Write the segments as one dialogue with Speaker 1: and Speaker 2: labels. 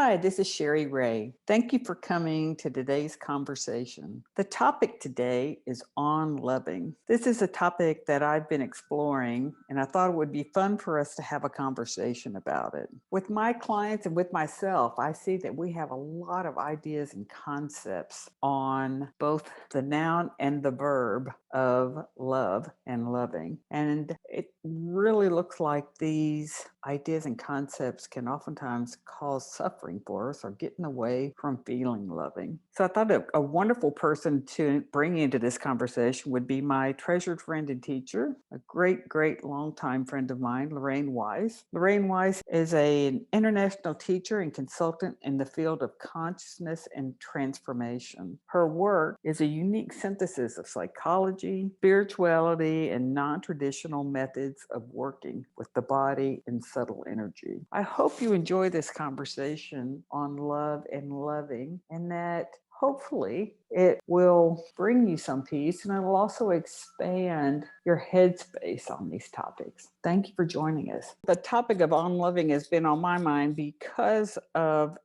Speaker 1: Hi, this is Cherie Ray. Thank you for coming to today's conversation. The topic today is on loving. This is a topic that I've been exploring, and I thought it would be fun for us to have a conversation about it. With my clients and with myself, I see that we have a lot of ideas and concepts on both the noun and the verb of love and loving. And it really looks like these ideas and concepts can oftentimes cause suffering for us or get in the way from feeling loving. So I thought a wonderful person to bring into this conversation would be my treasured friend and teacher, a great longtime friend of mine, Lorraine Weiss. Lorraine Weiss is an international teacher and consultant in the field of consciousness and transformation. Her work is a unique synthesis of psychology, spirituality, and non-traditional methods of working with the body and subtle energy. I hope you enjoy this conversation on love and loving, and that hopefully it will bring you some peace, and it'll also expand your headspace on these topics. Thank you for joining us. The topic of on loving has been on my mind because of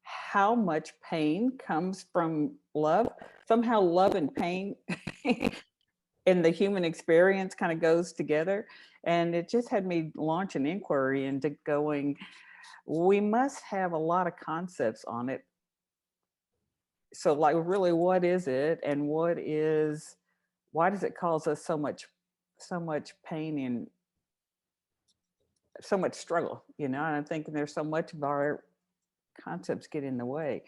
Speaker 1: how much pain comes from love. Somehow love and pain in the human experience kind of goes together. And it just had me launch an inquiry into going, we must have a lot of concepts on it. So like really, what is it? And why does it cause us so much pain and so much struggle, And I'm thinking there's so much of our concepts get in the way.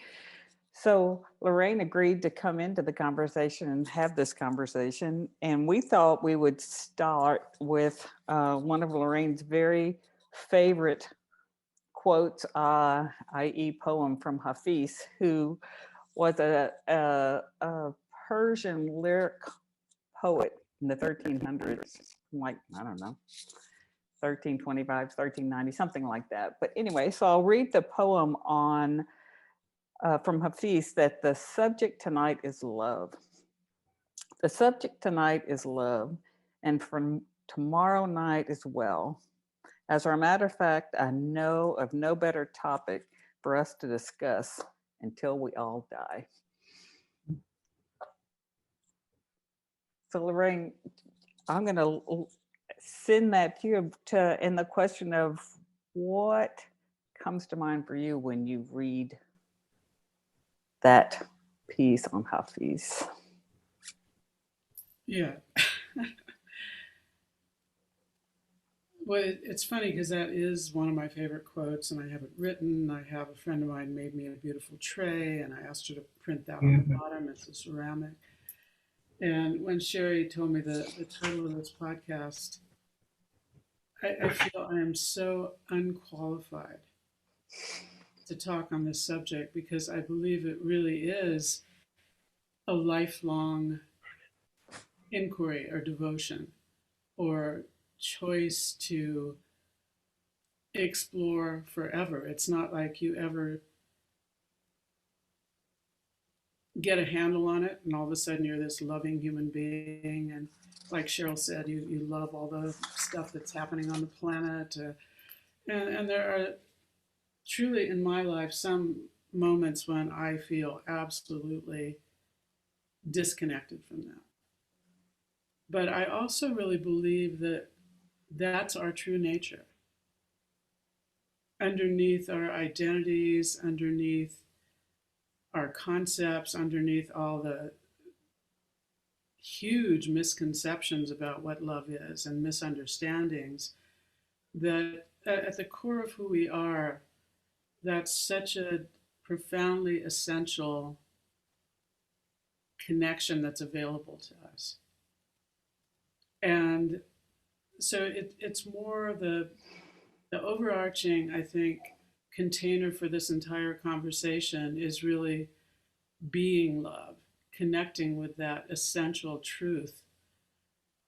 Speaker 1: So Lorraine agreed to come into the conversation and have this conversation. And we thought we would start with one of Lorraine's very favorite quotes, i.e. poem from Hafiz, who was a Persian lyric poet in the 1300s, like, I don't know, 1325, 1390, something like that. But anyway, so I'll read the poem on from Hafiz, that the subject tonight is love. The subject tonight is love, and from tomorrow night as well. As a matter of fact, I know of no better topic for us to discuss until we all die. So Lorraine, I'm going to send that to you in the question of what comes to mind for you when you read that piece on Hafiz.
Speaker 2: Yeah. Well, it's funny because that is one of my favorite quotes, and I have it written. I have a friend of mine made me a beautiful tray, and I asked her to print that on the bottom. It's a ceramic. And when Cherie told me the title of this podcast, I feel I am so unqualified to talk on this subject because I believe it really is a lifelong inquiry or devotion or choice to explore forever. It's not like you ever get a handle on it and all of a sudden you're this loving human being. And like Cheryl said, you love all the stuff that's happening on the planet. And there are truly in my life some moments when I feel absolutely disconnected from that. But I also really believe that that's our true nature. Underneath our identities, underneath our concepts, underneath all the huge misconceptions about what love is and misunderstandings, that at the core of who we are, that's such a profoundly essential connection that's available to us. And so it's more the overarching, I think, container for this entire conversation is really being love, connecting with that essential truth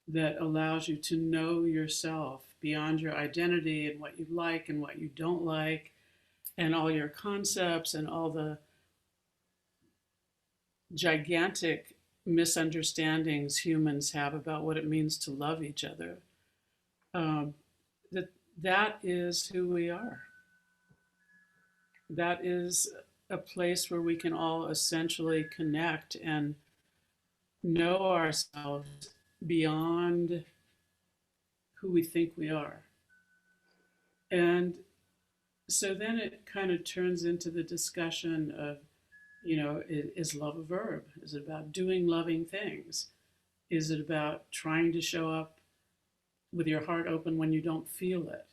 Speaker 2: that allows you to know yourself beyond your identity and what you like and what you don't like, and all your concepts and all the gigantic misunderstandings humans have about what it means to love each other. Um, that is who we are. that is a place where we can all essentially connect and know ourselves beyond who we think we are. And so then it kind of turns into the discussion of, is love a verb? Is it about doing loving things? Is it about trying to show up with your heart open when you don't feel it?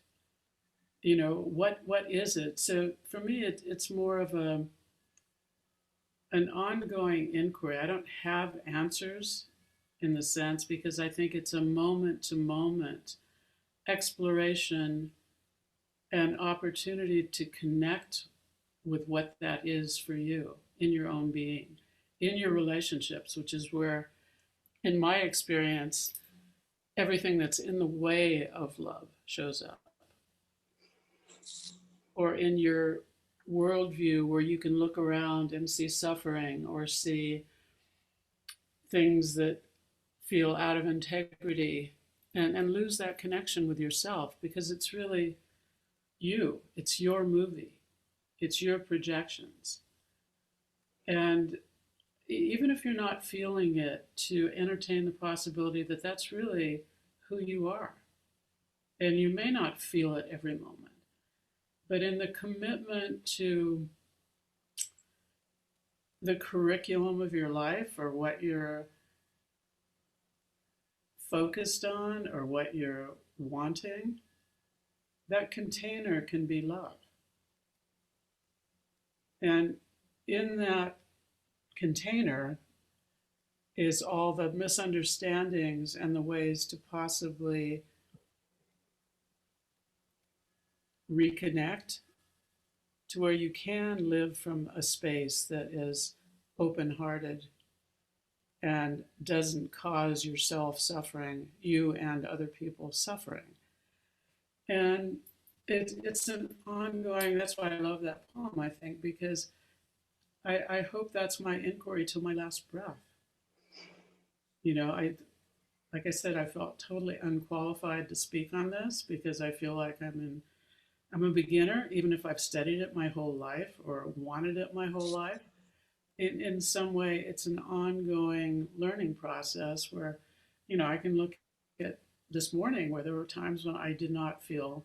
Speaker 2: What is it? So for me, it's more of an ongoing inquiry. I don't have answers in the sense because I think it's a moment to moment exploration and opportunity to connect with what that is for you in your own being, in your relationships, which is where, in my experience, everything that's in the way of love shows up, or in your worldview where you can look around and see suffering or see things that feel out of integrity and lose that connection with yourself because it's really you, it's your movie, it's your projections. And even if you're not feeling it, to entertain the possibility that that's really who you are. And you may not feel it every moment, but in the commitment to the curriculum of your life or what you're focused on or what you're wanting, that container can be love. And in that container is all the misunderstandings and the ways to possibly reconnect to where you can live from a space that is open hearted and doesn't cause yourself suffering, you and other people suffering. And it's an ongoing, that's why I love that poem, I think, because I hope that's my inquiry till my last breath. I like I said, I felt totally unqualified to speak on this because I feel like I'm a beginner, even if I've studied it my whole life or wanted it my whole life. In some way, it's an ongoing learning process where, I can look at this morning where there were times when I did not feel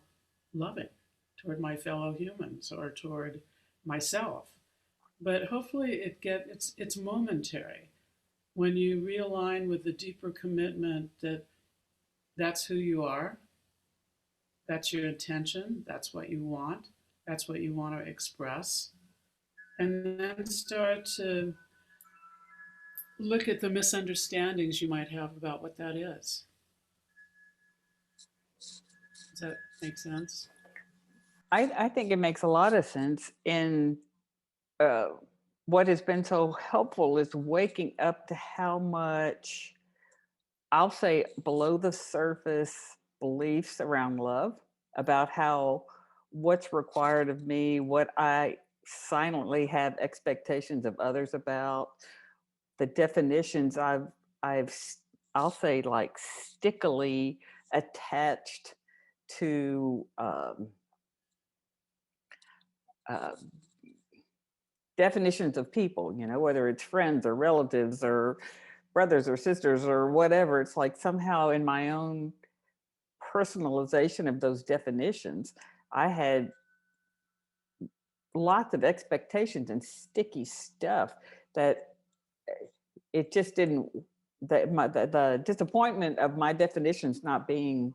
Speaker 2: loving toward my fellow humans or toward myself. But hopefully it's momentary when you realign with the deeper commitment that that's who you are, that's your intention, that's what you want to express, and then start to look at the misunderstandings you might have about what that is. Does that make sense?
Speaker 1: I think it makes a lot of sense. And uh, what has been so helpful is waking up to how much, I'll say, below the surface beliefs around love, about how what's required of me, what I silently have expectations of others about, the definitions I've I'll say like stickily attached to uh, definitions of people, whether it's friends or relatives or brothers or sisters or whatever. It's like somehow in my own personalization of those definitions, I had lots of expectations and sticky stuff that it just didn't, the disappointment of my definitions not being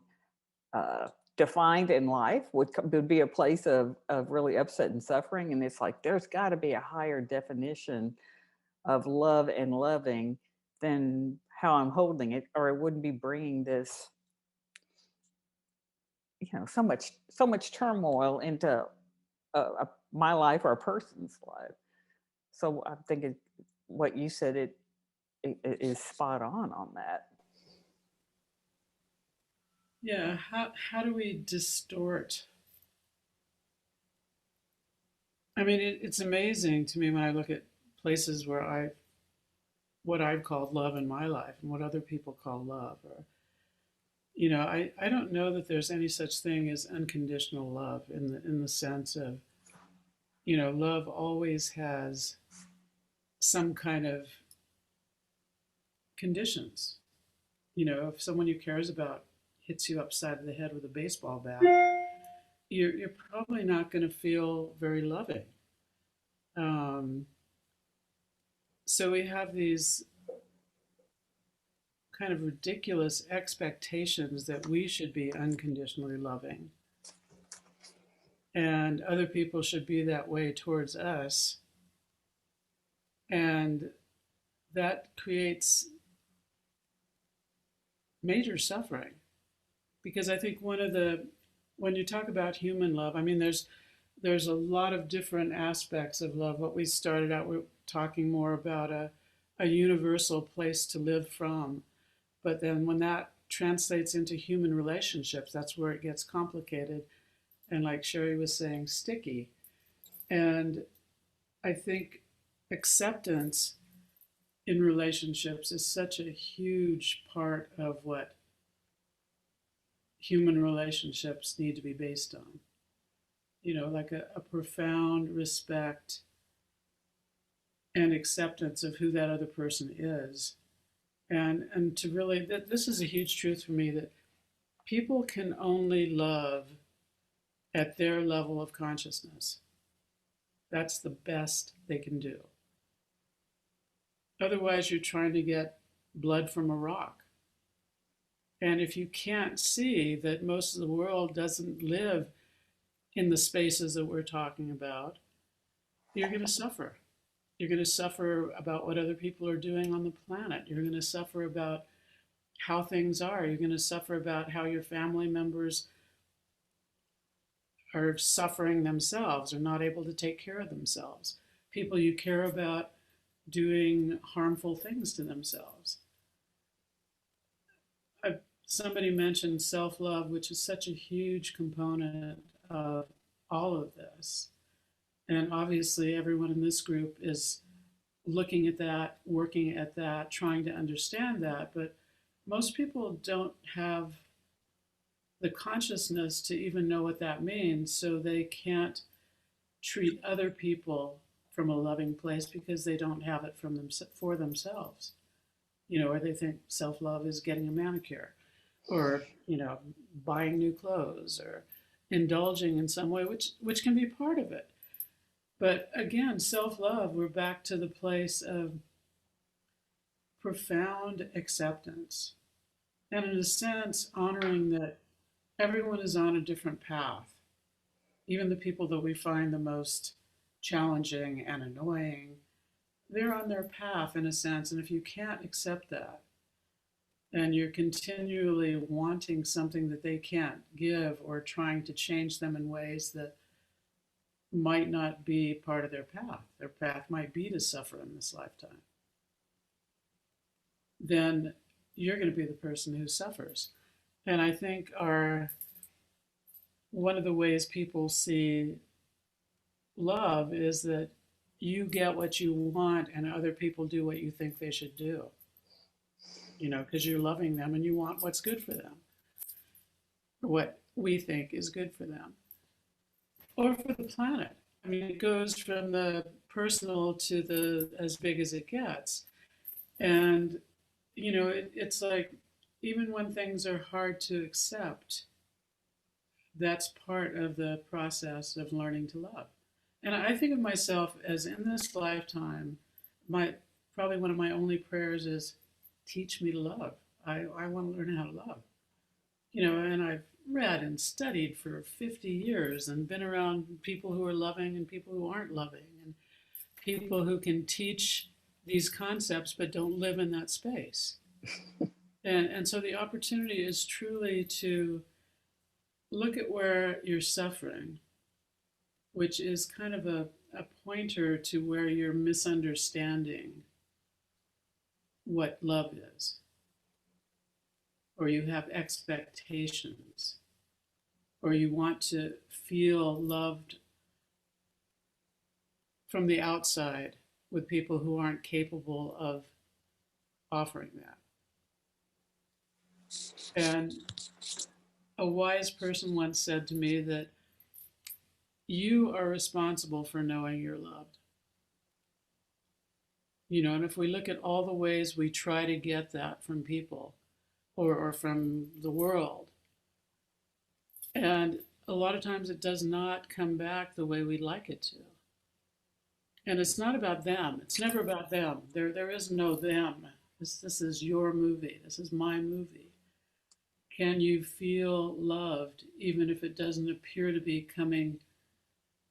Speaker 1: uh, defined in life would be a place of really upset and suffering. And it's like, there's got to be a higher definition of love and loving than how I'm holding it, or it wouldn't be bringing this, so much turmoil into my life or a person's life. So I'm thinking what you said, it is spot on that.
Speaker 2: Yeah. How do we distort? I mean, it's amazing to me when I look at places where what I've called love in my life and what other people call love. Or, I don't know that there's any such thing as unconditional love in the sense of love always has some kind of conditions. If someone you cares about hits you upside of the head with a baseball bat, you're probably not going to feel very loving. Um, so we have these kind of ridiculous expectations that we should be unconditionally loving and other people should be that way towards us. And that creates major suffering because I think when you talk about human love, I mean, there's a lot of different aspects of love. What we started out with talking more about a universal place to live from. But then when that translates into human relationships, that's where it gets complicated. And like Cherie was saying, sticky. And I think acceptance in relationships is such a huge part of what human relationships need to be based on. Like a profound respect and acceptance of who that other person is. And to really, this is a huge truth for me that people can only love at their level of consciousness. That's the best they can do. Otherwise, you're trying to get blood from a rock. And if you can't see that most of the world doesn't live in the spaces that we're talking about, you're going to suffer. You're going to suffer about what other people are doing on the planet. You're going to suffer about how things are. You're going to suffer about how your family members are suffering themselves or not able to take care of themselves. People you care about doing harmful things to themselves. Somebody mentioned self-love, which is such a huge component of all of this. And obviously, everyone in this group is looking at that, working at that, trying to understand that. But most people don't have the consciousness to even know what that means, so they can't treat other people from a loving place because they don't have it for themselves. Or they think self-love is getting a manicure or, buying new clothes or indulging in some way, which can be part of it. But again, self-love, we're back to the place of profound acceptance. And in a sense, honoring that everyone is on a different path. Even the people that we find the most challenging and annoying, they're on their path in a sense. And if you can't accept that, and you're continually wanting something that they can't give or trying to change them in ways that might not be part of their path might be to suffer in this lifetime, then you're going to be the person who suffers. And I think one of the ways people see love is that you get what you want and other people do what you think they should do. Because you're loving them and you want what's good for them, or what we think is good for them, or for the planet. I mean, it goes from the personal to the as big as it gets. And, it's like, even when things are hard to accept, that's part of the process of learning to love. And I think of myself as in this lifetime, probably one of my only prayers is, teach me to love. I want to learn how to love. And I've read and studied for 50 years and been around people who are loving and people who aren't loving and people who can teach these concepts but don't live in that space. And so the opportunity is truly to look at where you're suffering, which is kind of a pointer to where you're misunderstanding what love is, or you have expectations, or you want to feel loved from the outside with people who aren't capable of offering that. And a wise person once said to me that you are responsible for knowing you're loved. And if we look at all the ways we try to get that from people or from the world, and a lot of times it does not come back the way we'd like it to. And it's not about them. It's never about them. There is no them. This is your movie. This is my movie. Can you feel loved even if it doesn't appear to be coming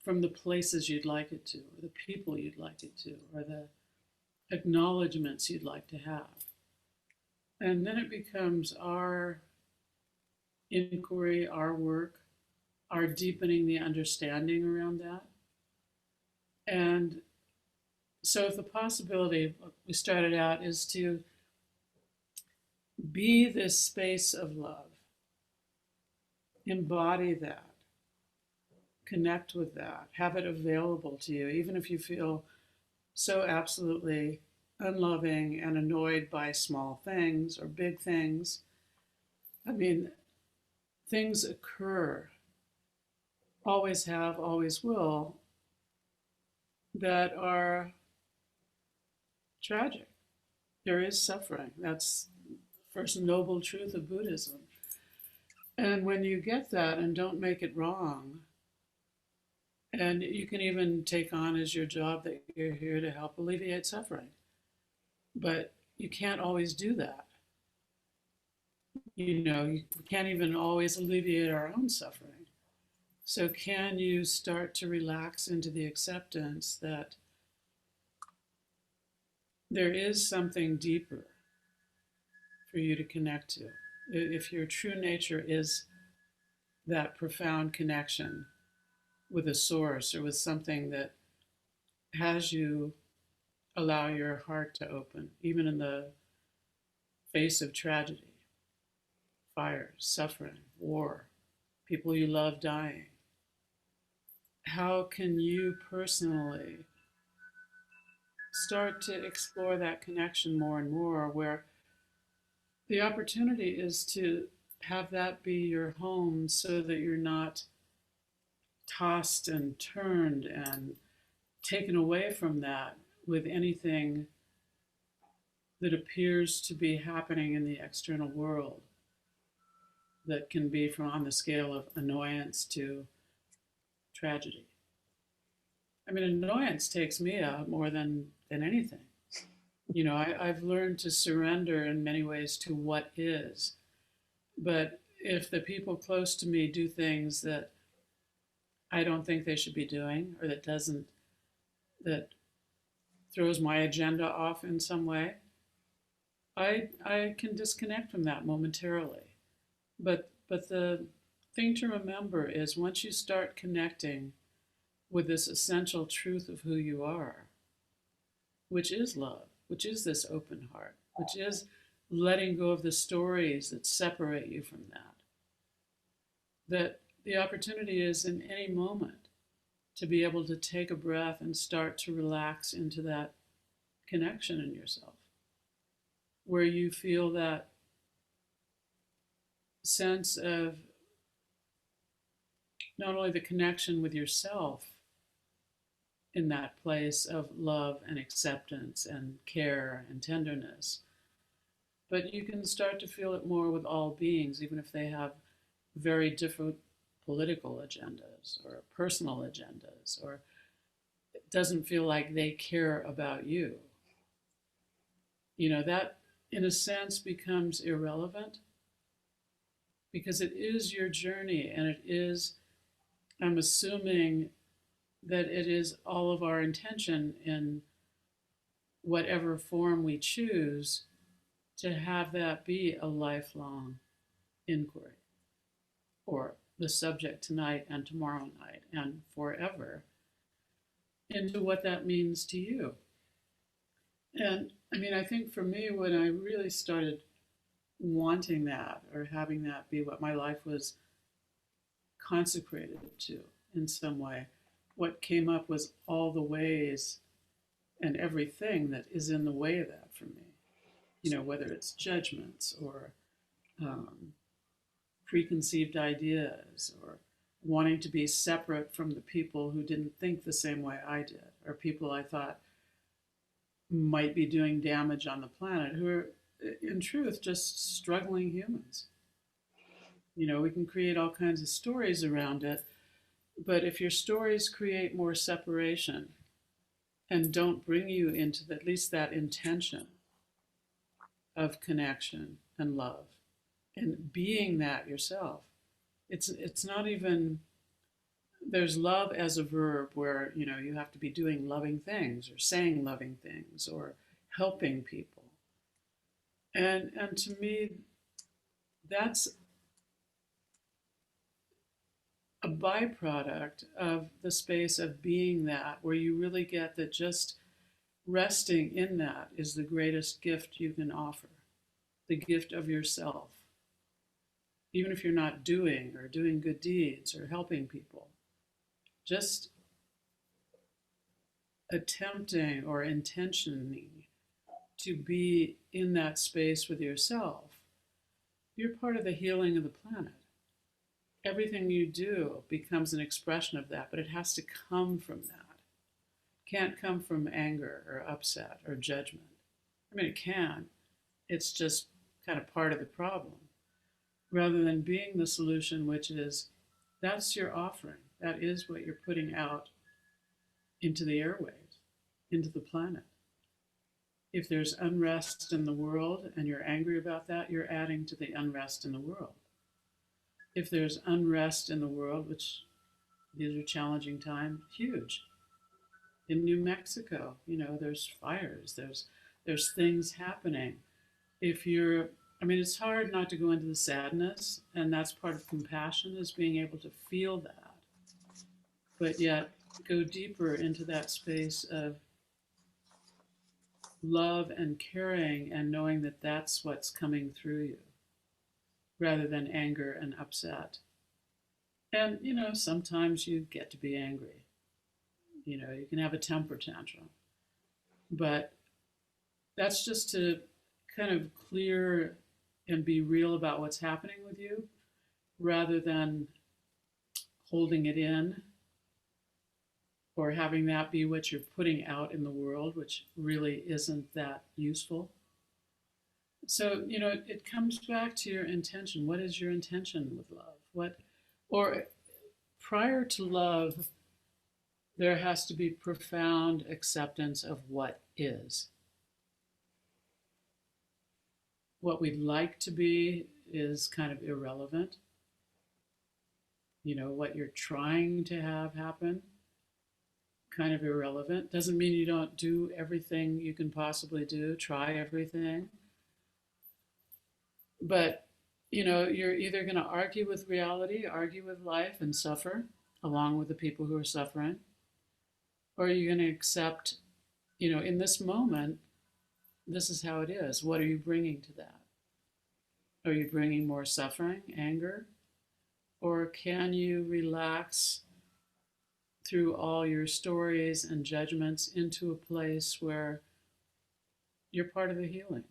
Speaker 2: from the places you'd like it to, or the people you'd like it to, or the acknowledgments you'd like to have? And then it becomes our inquiry, our work, our deepening the understanding around that. And so, if the possibility we started out is to be this space of love, embody that, connect with that, have it available to you, even if you feel so absolutely unloving and annoyed by small things or big things. I mean, things occur, always have, always will, that are tragic. There is suffering. That's the first noble truth of Buddhism. And when you get that and don't make it wrong, and you can even take on as your job that you're here to help alleviate suffering, but you can't always do that. You can't even always alleviate our own suffering. So, can you start to relax into the acceptance that there is something deeper for you to connect to? If your true nature is that profound connection with a source or with something that has you allow your heart to open, even in the face of tragedy, fire, suffering, war, people you love dying, how can you personally start to explore that connection more and more, where the opportunity is to have that be your home so that you're not tossed and turned and taken away from that with anything that appears to be happening in the external world that can be from on the scale of annoyance to tragedy. I mean, annoyance takes me out more than anything. I've learned to surrender in many ways to what is. But if the people close to me do things that I don't think they should be doing, or that throws my agenda off in some way, I can disconnect from that momentarily. But the thing to remember is once you start connecting with this essential truth of who you are, which is love, which is this open heart, which is letting go of the stories that separate you from that the opportunity is in any moment to be able to take a breath and start to relax into that connection in yourself, where you feel that sense of not only the connection with yourself in that place of love and acceptance and care and tenderness, but you can start to feel it more with all beings, even if they have very different political agendas or personal agendas, or it doesn't feel like they care about you. That in a sense becomes irrelevant because it is your journey, and it is, I'm assuming that it is all of our intention in whatever form we choose to have that be a lifelong inquiry, or the subject tonight and tomorrow night and forever, into what that means to you. And I mean, I think for me, when I really started wanting that or having that be what my life was consecrated to in some way, what came up was all the ways and everything that is in the way of that for me. Whether it's judgments or preconceived ideas or wanting to be separate from the people who didn't think the same way I did, or people I thought might be doing damage on the planet, who are, in truth, just struggling humans. We can create all kinds of stories around it, but if your stories create more separation and don't bring you into at least that intention of connection and love and being that yourself, it's not even, there's love as a verb where you have to be doing loving things or saying loving things or helping people, and to me that's a byproduct of the space of being that, where you really get that just resting in that is the greatest gift you can offer, the gift of yourself, even if you're not doing good deeds or helping people, just attempting or intentioning to be in that space with yourself. You're part of the healing of the planet. Everything you do becomes an expression of that, but it has to come from that. It can't come from anger or upset or judgment. I mean, it can. It's just kind of part of the problem. Rather than being the solution, which is, that's your offering. That is what you're putting out into the airwaves, into the planet. If there's unrest in the world and you're angry about that, you're adding to the unrest in the world. If there's unrest in the world, which these are challenging times, huge. In New Mexico, there's fires, there's things happening. If you're, I mean, it's hard not to go into the sadness, and that's part of compassion, is being able to feel that, but yet go deeper into that space of love and caring and knowing that that's what's coming through you, rather than anger and upset. And, sometimes you get to be angry. You can have a temper tantrum. But that's just to kind of clear and be real about what's happening with you, rather than holding it in or having that be what you're putting out in the world, which really isn't that useful. So, it comes back to your intention. What is your intention with love? Or prior to love, there has to be profound acceptance of what is. What we'd like to be is kind of irrelevant. What you're trying to have happen, kind of irrelevant. Doesn't mean you don't do everything you can possibly do, try everything. But, you're either going to argue with reality, argue with life, and suffer along with the people who are suffering, or you're going to accept, in this moment, this is how it is. What are you bringing to that? Are you bringing more suffering, anger? Or can you relax through all your stories and judgments into a place where you're part of the healing?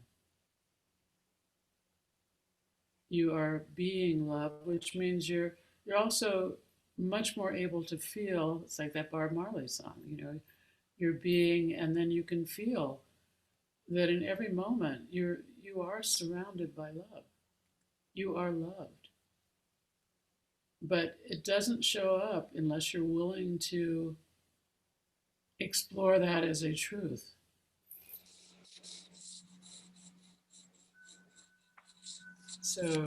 Speaker 2: You are being love, which means you're also much more able to feel. It's like that Bob Marley song, you're being, and then you can feel that in every moment you are surrounded by love. You are loved. But it doesn't show up unless you're willing to explore that as a truth. So,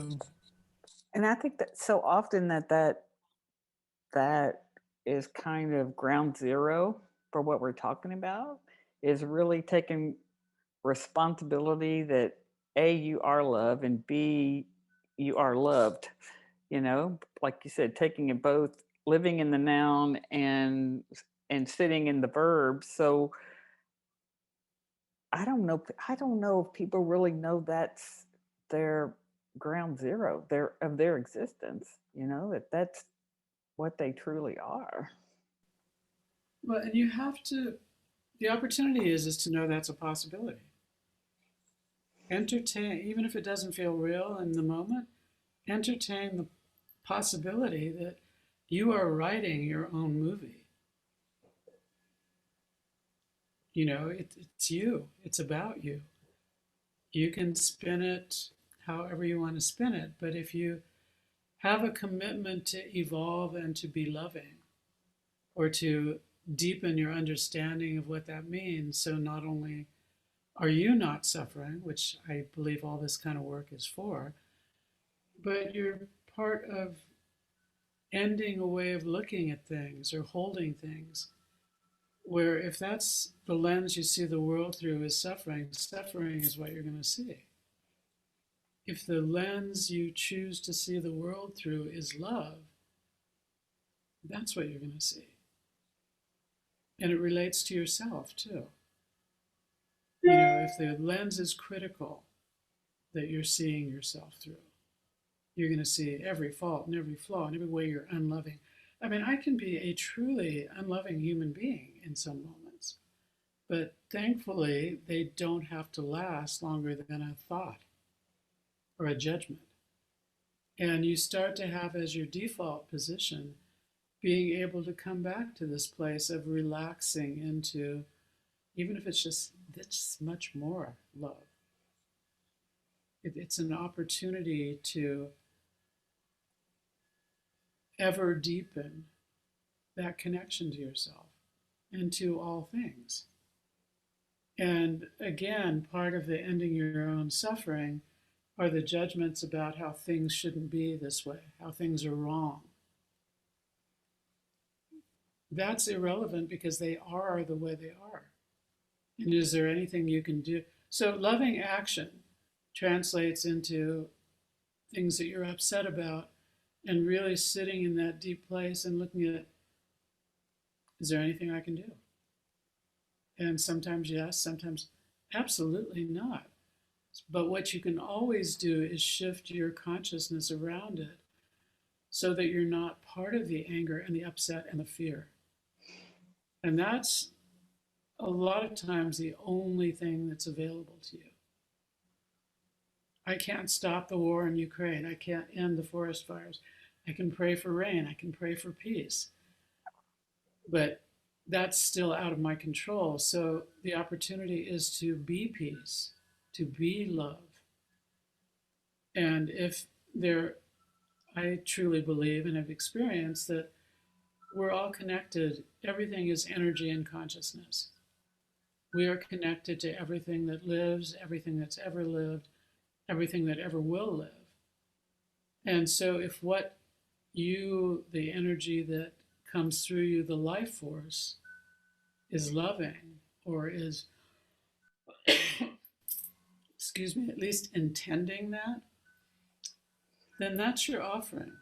Speaker 1: And I think that so often that is kind of ground zero for what we're talking about, is really taking responsibility that A, you are loved, and B, you are loved. Like you said, taking it both, living in the noun and sitting in the verb. So I don't know if people really know that's their ground zero of their existence, that's what they truly are.
Speaker 2: well, and you have to, the opportunity is to know that's a possibility. Entertain, even if it doesn't feel real in the moment, entertain the possibility that You are writing your own movie. It's you, it's about you. You can spin it however you want to spin it, but if you have a commitment to evolve and to be loving, or to deepen your understanding of what that means, so not only are you not suffering, which I believe all this kind of work is for, but you're part of ending a way of looking at things or holding things where if that's the lens you see the world through is suffering, suffering is what you're going to see. If the lens you choose to see the world through is love, that's what you're going to see. And it relates to yourself too. If the lens is critical that you're seeing yourself through, you're going to see every fault and every flaw and every way you're unloving. I mean, I can be a truly unloving human being in some moments, but thankfully, they don't have to last longer than a thought or a judgment. And you start to have as your default position being able to come back to this place of relaxing into, even if it's just this much more love. It's an opportunity to ever deepen that connection to yourself and to all things. And again, part of the ending your own suffering are the judgments about how things shouldn't be this way, how things are wrong. That's irrelevant because they are the way they are. And is there anything you can do? So, loving action translates into things that you're upset about and really sitting in that deep place and looking at, is there anything I can do? And sometimes yes, sometimes absolutely not. But what you can always do is shift your consciousness around it so that you're not part of the anger and the upset and the fear. And that's a lot of times the only thing that's available to you. I can't stop the war in Ukraine. I can't end the forest fires. I can pray for rain. I can pray for peace. But that's still out of my control. So the opportunity is to be peace, to be love. And I truly believe and have experienced that we're all connected. Everything is energy and consciousness. We are connected to everything that lives, everything that's ever lived, everything that ever will live. And so if the energy that comes through you, the life force, is loving or is, excuse me, at least intending that, then that's your offering.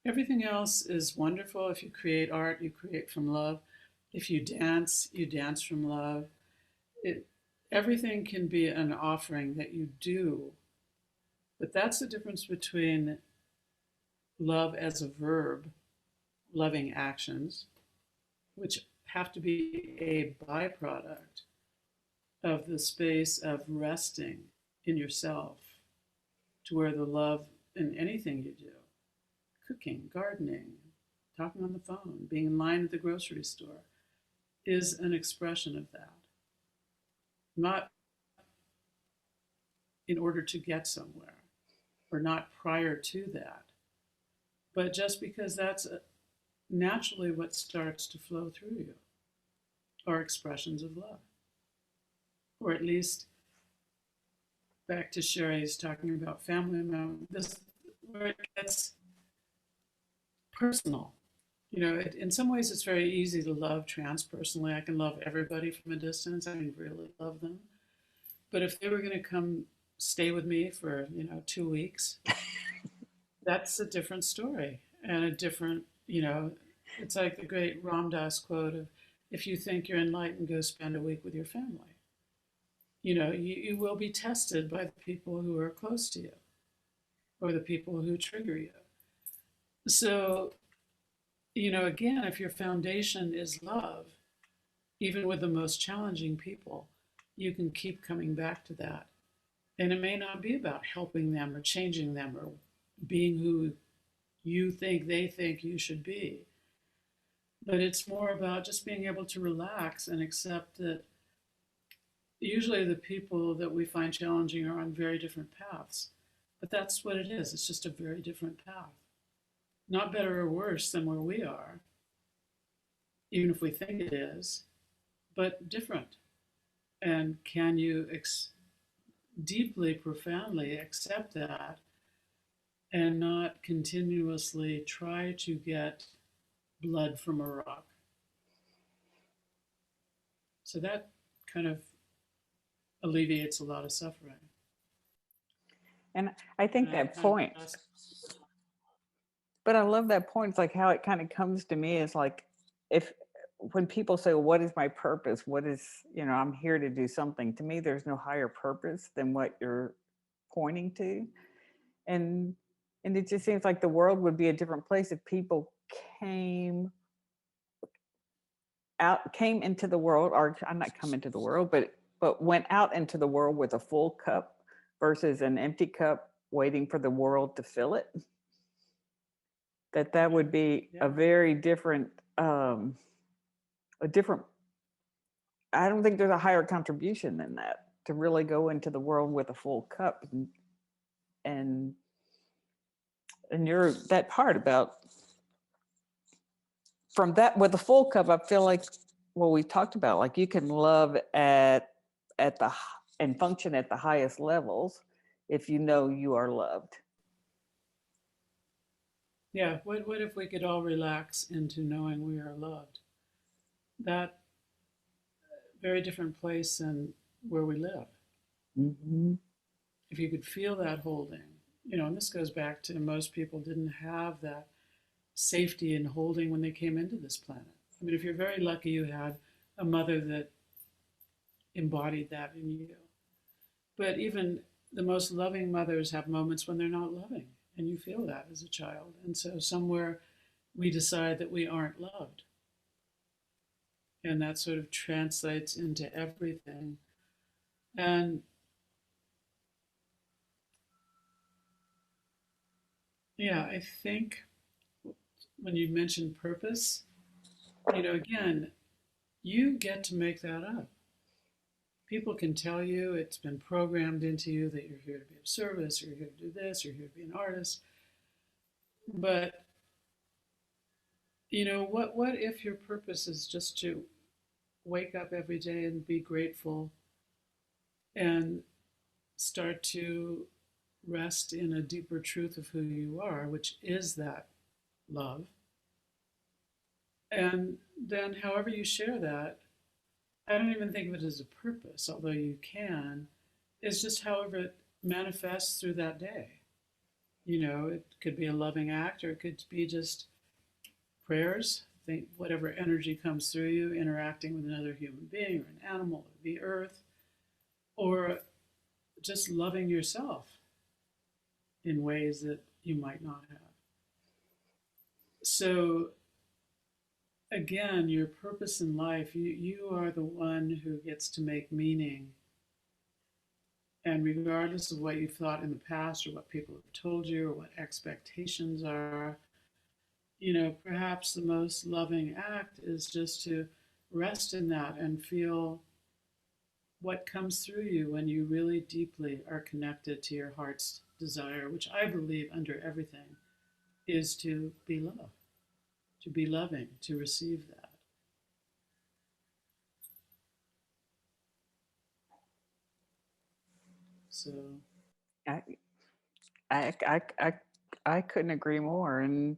Speaker 2: Everything else is wonderful. If you create art, you create from love. If you dance from love. Everything can be an offering that you do. But that's the difference between love as a verb, loving actions, which have to be a byproduct of the space of resting in yourself, to where the love in anything you do, cooking, gardening, talking on the phone, being in line at the grocery store, is an expression of that. Not in order to get somewhere, or not prior to that, but just because that's naturally what starts to flow through you, are expressions of love. Or at least, back to Cherie's talking about family members, where it gets personal. In some ways it's very easy to love transpersonally. I can love everybody from a distance. I can really love them. But if they were going to come stay with me for, 2 weeks, that's a different story and a different, it's like the great Ram Dass quote of, if you think you're enlightened, go spend a week with your family. You will be tested by the people who are close to you or the people who trigger you. So, again, if your foundation is love, even with the most challenging people, you can keep coming back to that. And it may not be about helping them or changing them or being who you think they think you should be. But it's more about just being able to relax and accept that usually the people that we find challenging are on very different paths. But that's what it is. It's just a very different path. Not better or worse than where we are, even if we think it is, but different. And can you deeply, profoundly accept that and not continuously try to get blood from a rock? So that kind of alleviates a lot of suffering.
Speaker 1: And I think
Speaker 2: And I
Speaker 1: that
Speaker 2: kind of
Speaker 1: point,
Speaker 2: ask,
Speaker 1: but I love that point. It's like how it kind of comes to me is like, if when people say, well, what is my purpose? What is, I'm here to do something. To me, there's no higher purpose than what you're pointing to. And it just seems like the world would be a different place if people came into the world, or I'm not come into the world, but went out into the world with a full cup versus an empty cup waiting for the world to fill it. That would be
Speaker 2: yeah,
Speaker 1: a very different a different I don't think there's a higher contribution than that, to really go into the world with a full cup. And you're that part about from that with a full cup, I feel like what we talked about, like you can love at the and function at the highest levels if you know you are loved.
Speaker 2: yeah. What if we could all relax into knowing we are loved? That very different place than where we live.
Speaker 1: Mm-hmm.
Speaker 2: If you could feel that holding, and this goes back to most people didn't have that safety and holding when they came into this planet. I mean, if you're very lucky, you had a mother that embodied that in you. But even the most loving mothers have moments when they're not loving, and you feel that as a child. And so somewhere we decide that we aren't loved. And that sort of translates into everything. And yeah, I think when you mentioned purpose, again, you get to make that up. People can tell you it's been programmed into you that you're here to be of service, you're here to do this, you're here to be an artist. But what if your purpose is just to wake up every day and be grateful and start to rest in a deeper truth of who you are, which is that love. And then however you share that, I don't even think of it as a purpose, although you can, is just however it manifests through that day. It could be a loving act, or it could be just prayers, think whatever energy comes through you, interacting with another human being or an animal or the earth, or just loving yourself in ways that you might not have. So again, your purpose in life, you are the one who gets to make meaning. And regardless of what you've thought in the past or what people have told you or what expectations are, perhaps the most loving act is just to rest in that and feel what comes through you when you really deeply are connected to your heart's desire, which I believe under everything is to be love, to be loving, to receive that. So,
Speaker 1: I, I, I, I, I couldn't agree more. And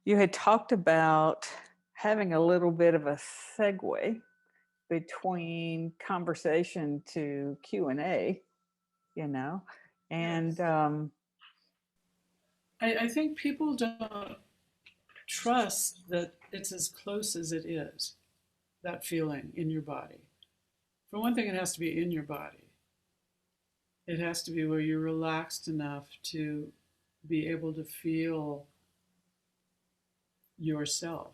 Speaker 1: you had talked about having a little bit of a segue between conversation to Q&A, you know, and
Speaker 2: yes. I think people don't trust that it's as close as it is, that feeling in your body. For one thing, it has to be in your body. It has to be where you're relaxed enough to be able to feel yourself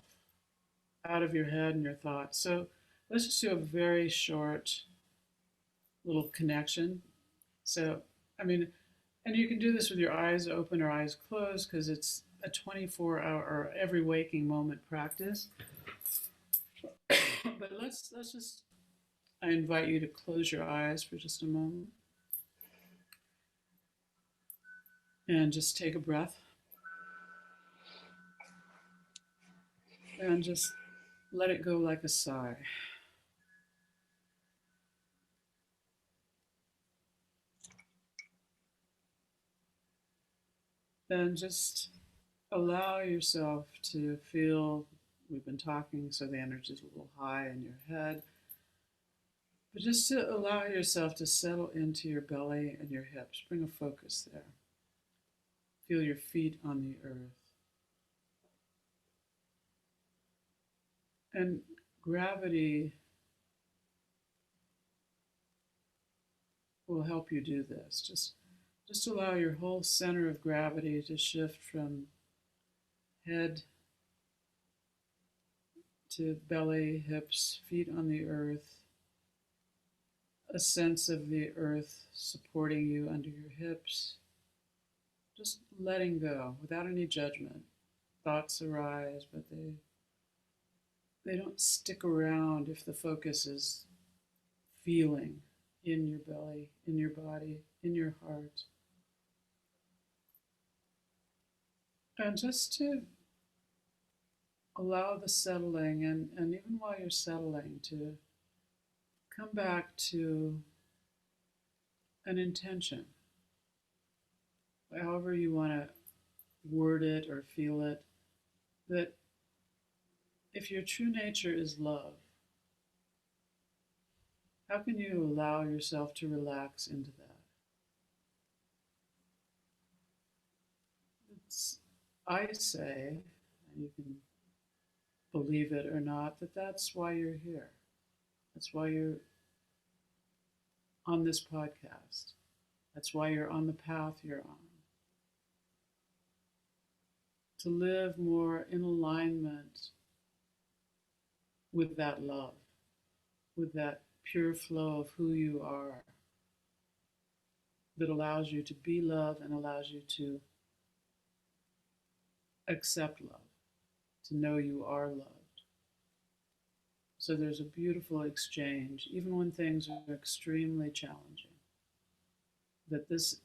Speaker 2: out of your head and your thoughts. So let's just do a very short little connection. So, I mean, and you can do this with your eyes open or eyes closed because it's a 24-hour or every waking moment practice. But let's just, I invite you to close your eyes for just a moment and just take a breath and just let it go like a sigh. Then just allow yourself to feel, we've been talking, so the energy is a little high in your head, but just to allow yourself to settle into your belly and your hips. Bring a focus there. Feel your feet on the earth. And gravity will help you do this. Just allow your whole center of gravity to shift from head to belly, hips, feet on the earth, a sense of the earth supporting you under your hips, just letting go without any judgment. Thoughts arise, but they don't stick around if the focus is feeling in your belly, in your body, in your heart. And just to allow the settling, and even while you're settling, to come back to an intention, however you want to word it or feel it, that if your true nature is love, how can you allow yourself to relax into that? I say, and you can believe it or not, that that's why you're here. That's why you're on this podcast. That's why you're on the path you're on. To live more in alignment with that love, with that pure flow of who you are, that allows you to be love and allows you to accept love, to know you are loved. So there's a beautiful exchange, even when things are extremely challenging, that this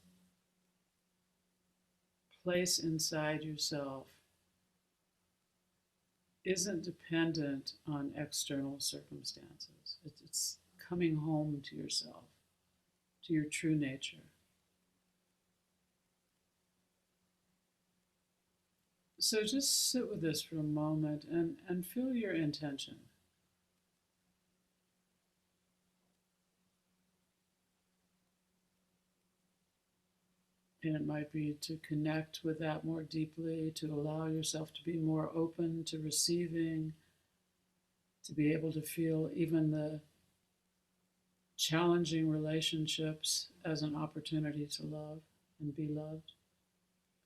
Speaker 2: place inside yourself isn't dependent on external circumstances. It's coming home to yourself, to your true nature. So just sit with this for a moment and feel your intention. And it might be to connect with that more deeply, to allow yourself to be more open to receiving, to be able to feel even the challenging relationships as an opportunity to love and be loved.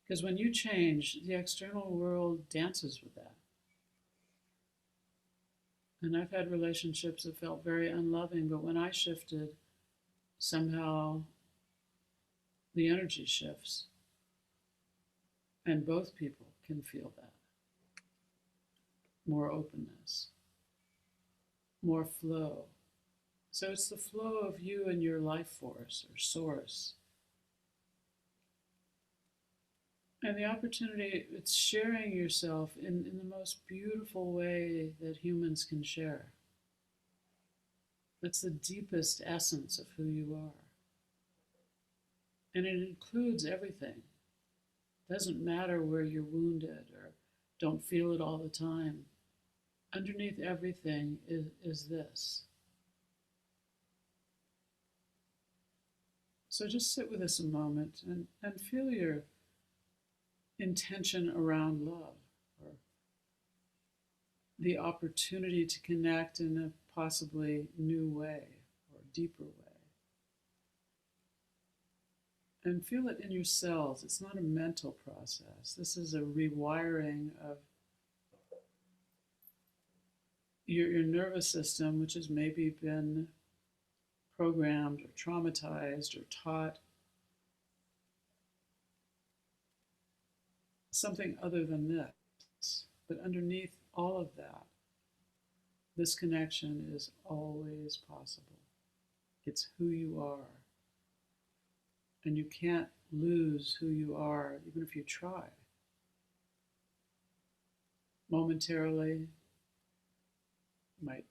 Speaker 2: Because when you change, the external world dances with that. And I've had relationships that felt very unloving, but when I shifted, somehow the energy shifts. And both people can feel that. More openness, more flow. So it's the flow of you and your life force or source. And the opportunity, it's sharing yourself in the most beautiful way that humans can share. That's the deepest essence of who you are. And it includes everything. It doesn't matter where you're wounded or don't feel it all the time. Underneath everything is this. So just sit with us a moment and feel your intention around love, or the opportunity to connect in a possibly new way or deeper way. And feel it in your cells. It's not a mental process. This is a rewiring of your nervous system, which has maybe been programmed or traumatized or taught something other than this. But underneath all of that, this connection is always possible. It's who you are. And you can't lose who you are, even if you try. Momentarily, you might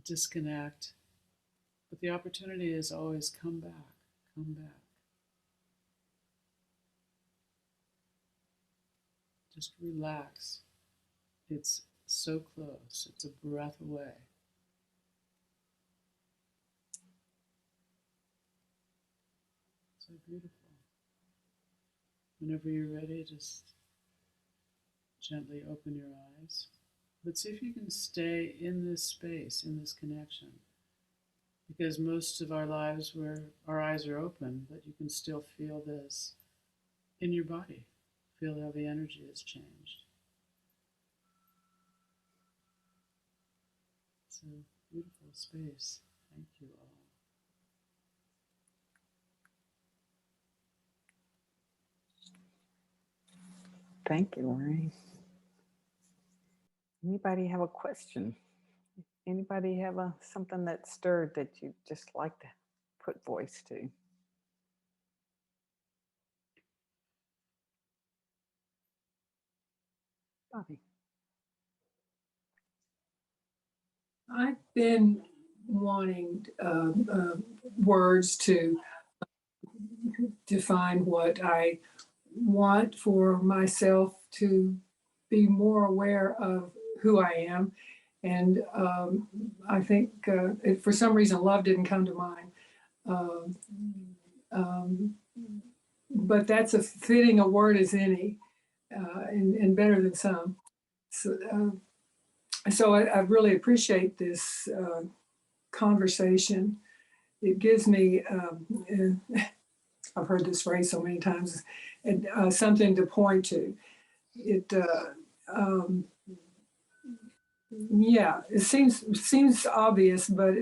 Speaker 2: disconnect, but the opportunity is always come back, come back. Just relax. It's so close, it's a breath away. So beautiful. Whenever you're ready, just gently open your eyes. But see if you can stay in this space, in this connection. Because most of our lives where our eyes are open, but you can still feel this in your body. Feel how the energy has changed. It's a beautiful space. Thank you all.
Speaker 1: Thank you, Lorraine. Anybody have a question? Anybody have something that stirred that you just like to put voice to? Bobby.
Speaker 3: I've been wanting words to define what I want for myself to be more aware of who I am. And I think for some reason, love didn't come to mind. But that's as fitting a word as any, and better than some. So I really appreciate this conversation. It gives me, I've heard this phrase so many times, something to point to. It, yeah, it seems obvious, but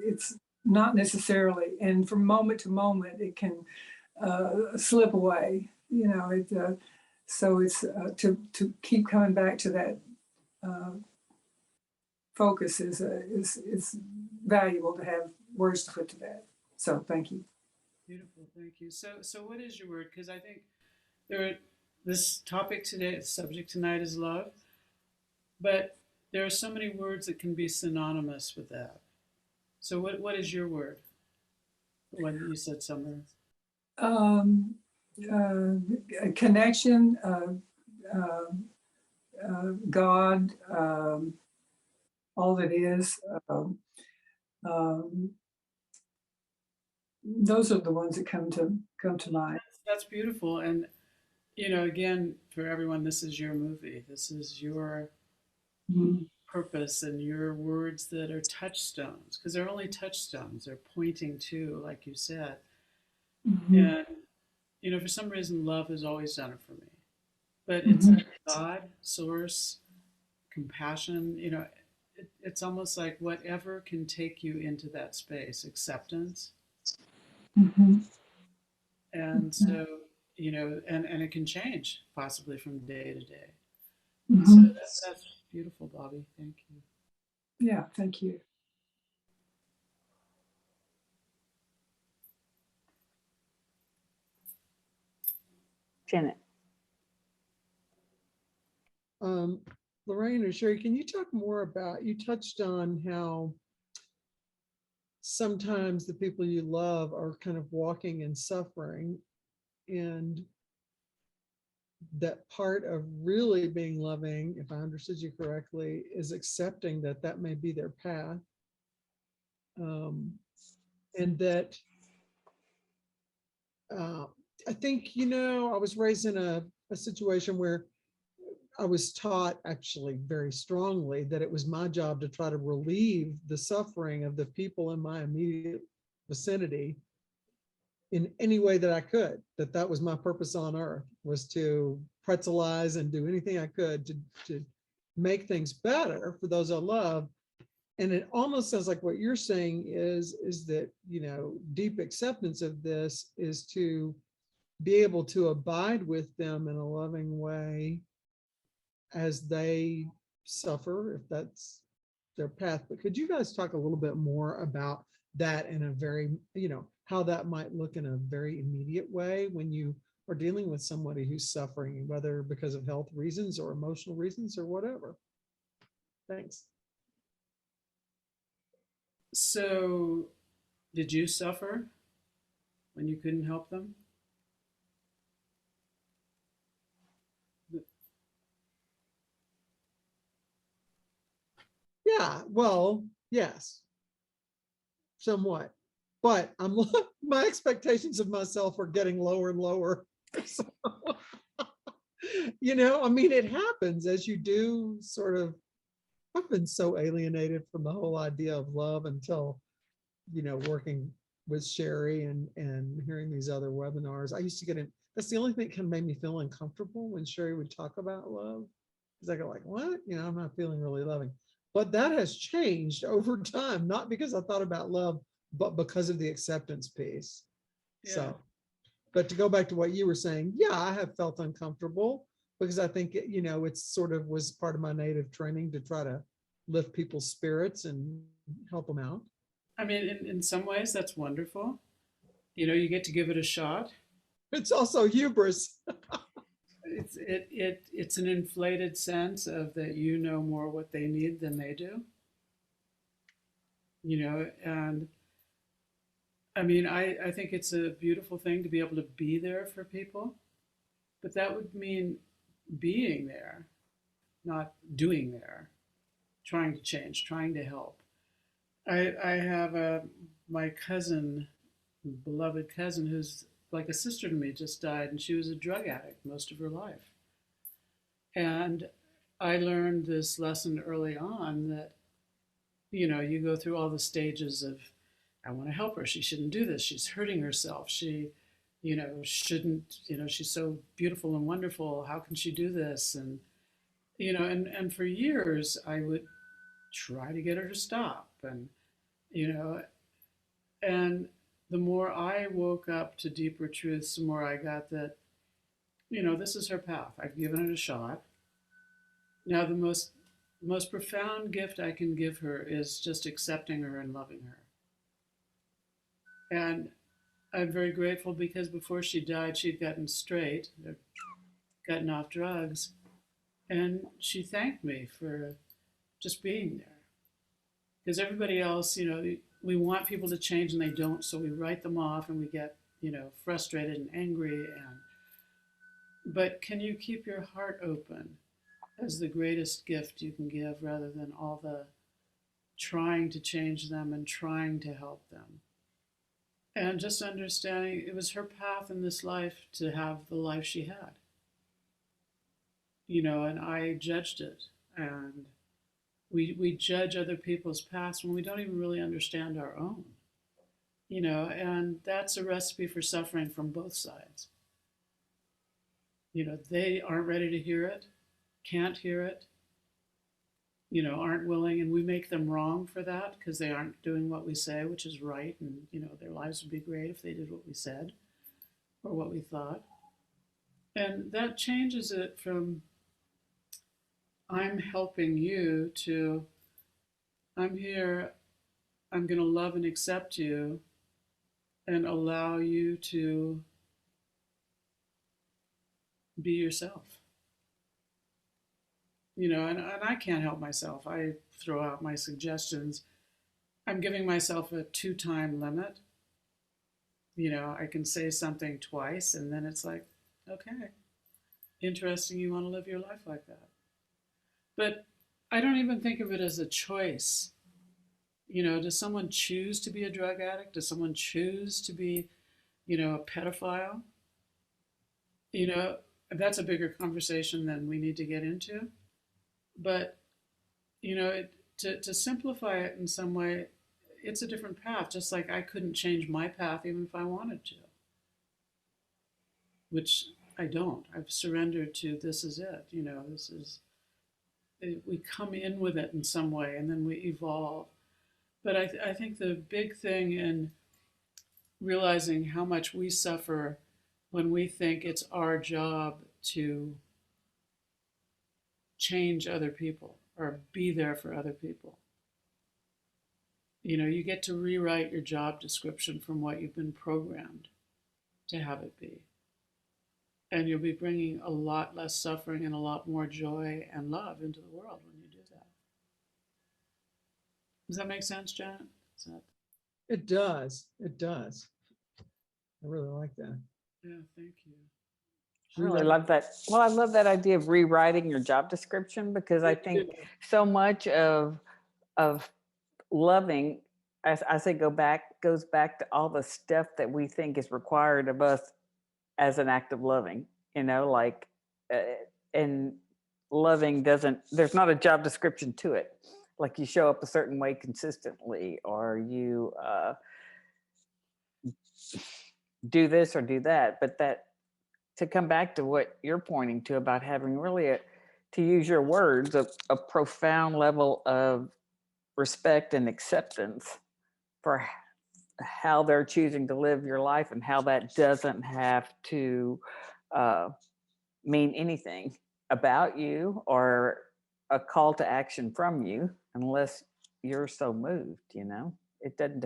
Speaker 3: it's not necessarily. And from moment to moment, it can slip away. You know, so it's to keep coming back to that focus is valuable to have words to put to that. So thank you.
Speaker 2: Beautiful, thank you. So what is your word? Because I think this topic today, the subject tonight is love, but there are so many words that can be synonymous with that. So what is your word? When you said somewhere.
Speaker 3: A connection, God, all that is. Those are the ones that come to mind.
Speaker 2: That's beautiful. And you know, again, for everyone, this is your movie. This is your purpose and your words that are touchstones, because they're only touchstones. They're pointing to, like you said. And you know, for some reason, love has always done it for me. But it's like God, source, compassion. You know, it's almost like whatever can take you into that space, acceptance. And so, you know, and it can change possibly from day to day. So that's beautiful, Bobby. Thank you.
Speaker 3: Yeah, thank you.
Speaker 1: Janet.
Speaker 4: Lorraine or Cherie, can you talk more about, you touched on how sometimes the people you love are kind of walking in suffering, and that part of really being loving, if I understood you correctly, is accepting that that may be their path. And that I think, you know, I was raised in a situation where I was taught actually very strongly that it was my job to try to relieve the suffering of the people in my immediate vicinity in any way that I could, that was my purpose on earth, was to pretzelize and do anything I could to make things better for those I love. And it almost sounds like what you're saying is that, you know, deep acceptance of this is to be able to abide with them in a loving way as they suffer, if that's their path. But could you guys talk a little bit more about that in a very, how that might look in a very immediate way when you are dealing with somebody who's suffering, whether because of health reasons or emotional reasons or whatever? Thanks.
Speaker 2: So, did you suffer when you couldn't help them?
Speaker 4: Yeah, well, yes, somewhat. But my expectations of myself are getting lower and lower. So, I mean, it happens as you do sort of. I've been so alienated from the whole idea of love until, working with Cherie and hearing these other webinars. I used to get in. That's the only thing that kind of made me feel uncomfortable when Cherie would talk about love. Because I go like, what? I'm not feeling really loving. But that has changed over time, not because I thought about love, but because of the acceptance piece.
Speaker 2: Yeah.
Speaker 4: So, but to go back to what you were saying, yeah, I have felt uncomfortable because I think, it's sort of was part of my native training to try to lift people's spirits and help them out.
Speaker 2: I mean, in some ways, that's wonderful. You get to give it a shot.
Speaker 4: It's also hubris.
Speaker 2: It's an inflated sense of that you know more what they need than they do. And I mean, I think it's a beautiful thing to be able to be there for people, but that would mean being there, not doing there, trying to change, trying to help. I have my cousin, beloved cousin, who's like a sister to me, just died, and she was a drug addict most of her life. And I learned this lesson early on that, you go through all the stages of, I want to help her. She shouldn't do this. She's hurting herself. She, shouldn't, she's so beautiful and wonderful. How can she do this? And, and for years I would try to get her to stop. And, you know, and the more I woke up to deeper truths, the more I got that, this is her path. I've given it a shot. Now, the most profound gift I can give her is just accepting her and loving her. And I'm very grateful because before she died, she'd gotten straight, gotten off drugs, and she thanked me for just being there. Because everybody else, we want people to change and they don't, so we write them off and we get, frustrated and angry. But can you keep your heart open as the greatest gift you can give rather than all the trying to change them and trying to help them? And just understanding it was her path in this life to have the life she had. And I judged it. And we judge other people's paths when we don't even really understand our own. And that's a recipe for suffering from both sides. They aren't ready to hear it, can't hear it, aren't willing, and we make them wrong for that because they aren't doing what we say, which is right. And, their lives would be great if they did what we said or what we thought. And that changes it from I'm helping you to I'm here, I'm going to love and accept you and allow you to be yourself. And I can't help myself. I throw out my suggestions. I'm giving myself a 2-time limit. I can say something twice and then it's like, okay, interesting, you want to live your life like that. But I don't even think of it as a choice. Does someone choose to be a drug addict? Does someone choose to be, a pedophile? That's a bigger conversation than we need to get into. But, to simplify it in some way, it's a different path, just like I couldn't change my path even if I wanted to, which I don't. I've surrendered to this is it. This is, we come in with it in some way and then we evolve. But I think the big thing in realizing how much we suffer when we think it's our job to change other people or be there for other people. You get to rewrite your job description from what you've been programmed to have it be. And you'll be bringing a lot less suffering and a lot more joy and love into the world when you do that. Does that make sense, Janet?
Speaker 4: It does. It does. I really like that.
Speaker 2: Yeah, thank you.
Speaker 1: I really love that. Well, I love that idea of rewriting your job description, because I think so much of loving, as I say, goes back to all the stuff that we think is required of us as an act of loving. Like, and loving there's not a job description to it. Like, you show up a certain way consistently, or you do this or do that. But that, to come back to what you're pointing to about having really to use your words, a profound level of respect and acceptance for how they're choosing to live your life, and how that doesn't have to mean anything about you or a call to action from you, unless you're so moved. It doesn't.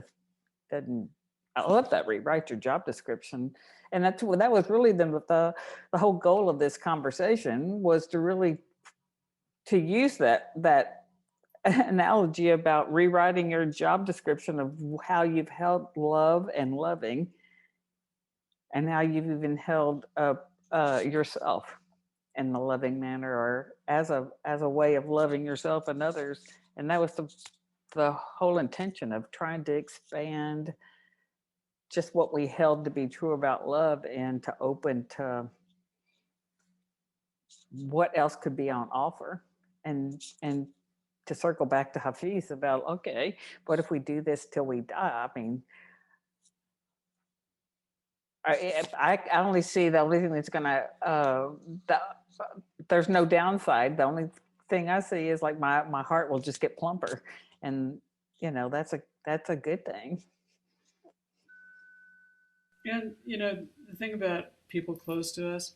Speaker 1: I love that. Rewrite your job description. And that was really the whole goal of this conversation, was to really to use that analogy about rewriting your job description of how you've held love and loving, and how you've even held yourself in the loving manner, or as a way of loving yourself and others. And that was the whole intention of trying to expand just what we held to be true about love, and to open to what else could be on offer. And to circle back to Hafiz about, okay, what if we do this till we die? I mean, I only see the only thing that's gonna there's no downside. The only thing I see is, like, my heart will just get plumper, and that's a good thing.
Speaker 2: And the thing about people close to us,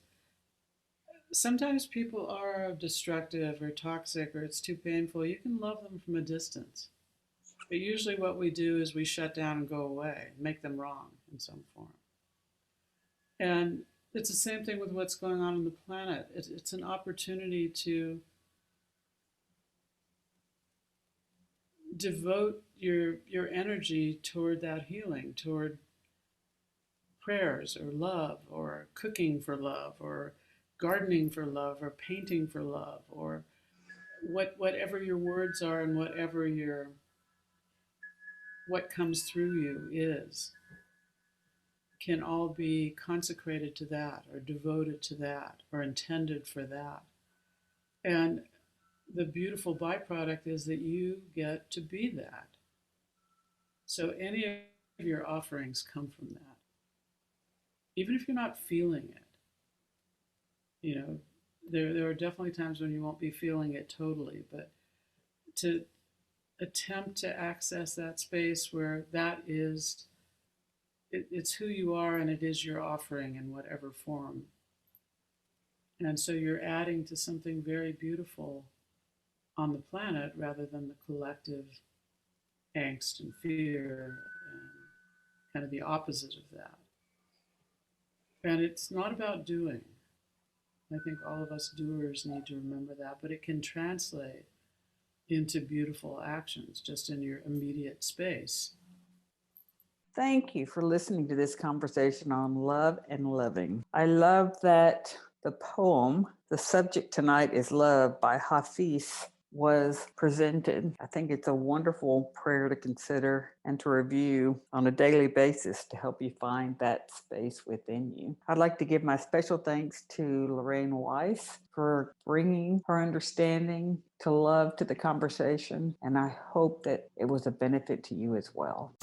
Speaker 2: sometimes people are destructive or toxic, or it's too painful. You can love them from a distance. But usually what we do is we shut down and go away, make them wrong in some form. And it's the same thing with what's going on the planet. It's an opportunity to devote your energy toward that healing, toward prayers or love, or cooking for love, or gardening for love, or painting for love, or whatever your words are, and what comes through you can all be consecrated to that, or devoted to that, or intended for that. And the beautiful byproduct is that you get to be that. So any of your offerings come from that. Even if you're not feeling it, there are definitely times when you won't be feeling it totally, but to attempt to access that space where that is, it's who you are, and it is your offering in whatever form. And so you're adding to something very beautiful on the planet, rather than the collective angst and fear and kind of the opposite of that. And it's not about doing. I think all of us doers need to remember that, but it can translate into beautiful actions just in your immediate space.
Speaker 1: Thank you for listening to this conversation on love and loving. I love that the poem, the subject tonight is Love by Hafiz, was presented. I think it's a wonderful prayer to consider and to review on a daily basis to help you find that space within you. I'd like to give my special thanks to Lorraine Weiss for bringing her understanding to love to the conversation, and I hope that it was a benefit to you as well.